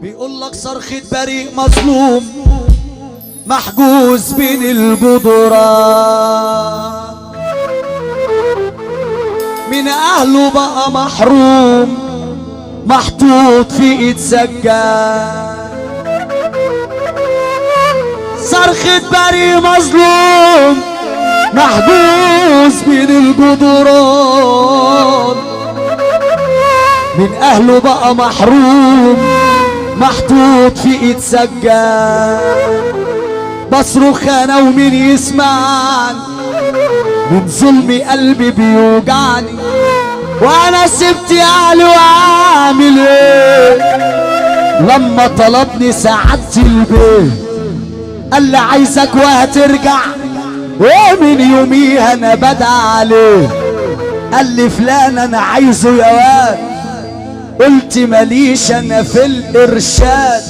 بيقول لك صرخة بريء مظلوم محجوز بين الجدران، من اهله بقى محروم محطوط في ايد سجان. صرخة بريء مظلوم محجوز بين الجدران، من اهله بقى محروم محطوط في ايد سجان. بصرخ انا ومين يسمعني، من ظلمي قلبي بيوجعني، وانا سبت اهلي واعمل ايه؟ لما طلبني سعادتي البيت قال لي عايزك وهترجع، ومن يوميها انا بدعى عليه. قال لي فلان انا عايزه يا واد، قلت ماليش انا في الارشاد.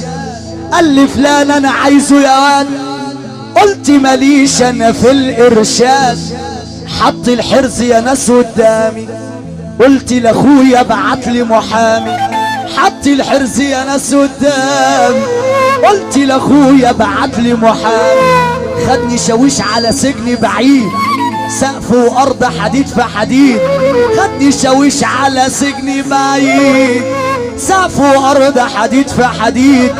قال لي فلان انا عايزه يا واد، قلت ماليش انا في الارشاد. حط الحرز يا ناس قدامي، قلت لاخويا ابعت لي محامي. حط الحرز يا ناس قدامي، قلت لاخويا ابعت لي محامي. خدني شاويش على سجن بعيد، سقف وارض حديد في حديد. خدني شاويش على سجن بعيد، سقف وارض حديد في حديد.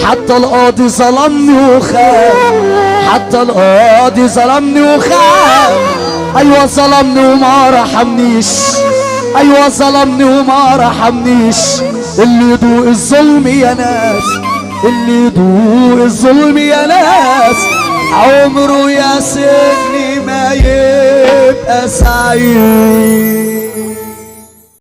حتى القاضي ظلمني وخاف، حتى القاضي ظلمني وخاف. ايوه ظلمني وما رحمنيش، ايوه ظلمني وما رحمنيش. اللي يدوق الظلم يا ناس، اللي يدوق الظلم يا ناس، عمره يا سجن ما يبقى سعيد.